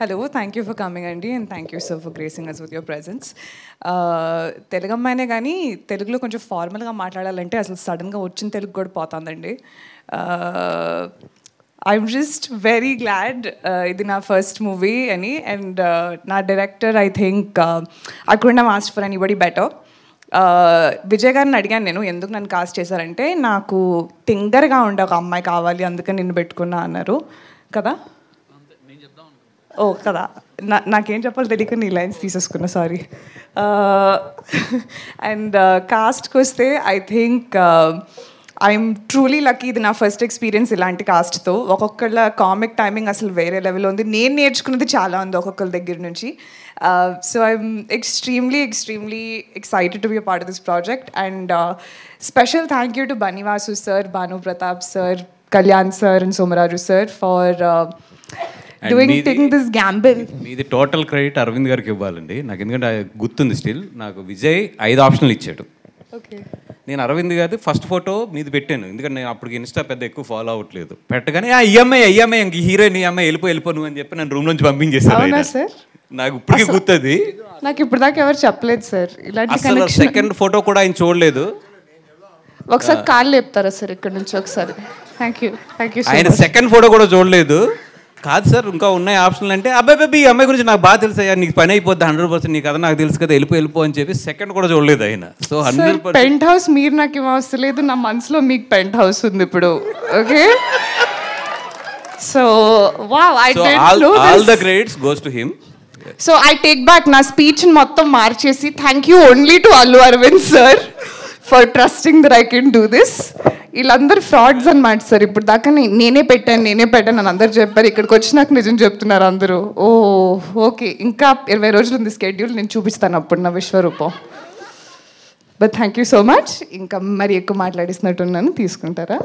Hello, thank you for coming, Andy, and thank you, sir, for gracing us with your presence. Telugu అమ్మాయినే కానీ తెలుగులో కొంచెం ఫార్మల్గా మాట్లాడాలంటే అసలు సడన్గా వచ్చిన తెలుగు కూడా పోతుందండి. ఐఎమ్ జస్ట్ వెరీ గ్లాడ్ ఇది నా ఫస్ట్ మూవీ అని. అండ్ నా director I think I couldn't have asked for anybody better. Vijay గారిని అడిగాను నేను ఎందుకు నన్ను కాస్ట్ చేశారంటే నాకు తింగర్గా ఉండే ఒక అమ్మాయి కావాలి అందుకని నిన్ను పెట్టుకున్నా అన్నారు కదా. ఓ కదా, నాకేం చెప్పాలో తెలియక నీ లైన్స్ తీసేసుకున్నా, సారీ. అండ్ కాస్ట్కి వస్తే I think I'm truly lucky. ఇది నా ఫస్ట్ ఎక్స్పీరియన్స్ ఇలాంటి కాస్ట్తో. ఒక్కొక్కళ్ళ కామిక్ టైమింగ్ అసలు వేరే లెవెల్లో ఉంది. నేను నేర్చుకున్నది చాలా ఉంది ఒక్కొక్కరి దగ్గర నుంచి. So I'm extremely excited to be a part of this project. And special thank you to Bunny Vasu sir, Bhanu Pratap sir, Kalyan sir and Somaraju sir for taking this gamble. మీది టోటల్ క్రెడిట్ అరవింద్ గారికి ఇవ్వాలండి నాకు, ఎందుకంటే గుర్తుంది స్టిల్. నాకు విజయ్ 5 ఆప్షన్లు ఇచ్చాడు. నేను అరవింద్ గారి ఫస్ట్ ఫోటో మీది పెట్టాను, ఎందుకంటే నేను అప్పటికి ఇన్స్టా పెద్ద ఎక్కువ ఫాలో అవ్వట్లేదు. పెట్టగానే ఈఎంఐ ఇంక హీరోయిన్ ఈఎంఐ వెళ్ళిపో నువ్వు అని చెప్పి నన్ను రూమ్ నుంచి పంపించేశాను. నాకు ఇప్పటికీ గుర్తుంది. నాకు ఇప్పుడు దాకా ఎవరు చెప్పలేదు సార్ ఇలాంటి. అసలు సెకండ్ ఫోటో కూడా ఆయన చూడలేదు. ఒకసారి కాళ్ళు లేపుతారా సార్ ఇక్కడ నుంచి ఒకసారి? Thank you. ఆయన సెకండ్ ఫోటో కూడా చూడలేదు. కాదు సార్ ఇంకా ఉన్నాయి ఆప్షన్లు అంటే, అబ్బాయి ఈ అమ్మాయి గురించి నాకు బాగా తెలుసు అయ్యా, నీకు పని అయిపోద్ది 100%, నీకు కదా నాకు తెలుసు కదా, వెళ్ళిపో అని చెప్పి సెకండ్ కూడా చూడలేదు ఆయన. సో 100% పెంట్ హౌస్ మీరు నాకు ఇవ్వవసరం లేదు, నా మనసులో మీకు పెంట్ హౌస్ ఉంది ఇప్పుడు. Okay, so wow, I did know this. All the credits goes to him. So I take back నా స్పీచ్ మొత్తం మార్చేసి thank you only to Allu Aravind sir for trusting that I can do this. వీళ్ళందరూ frauds అనమాట sir. ఇప్పుడు దాకా నేనే పెట్టాను అని అందరు చెప్పారు. ఇక్కడికి వచ్చి నాకు నిజం చెప్తున్నారు అందరూ. ఓకే, ఇంకా 20 రోజులు ఉంది స్కెడ్యూల్, నేను చూపిస్తాను అప్పుడు నా విశ్వరూపం. But thank you so much. ఇంకా మరి ఎక్కువ మాట్లాడిస్తున్నట్టున్నాను, తీసుకుంటారా?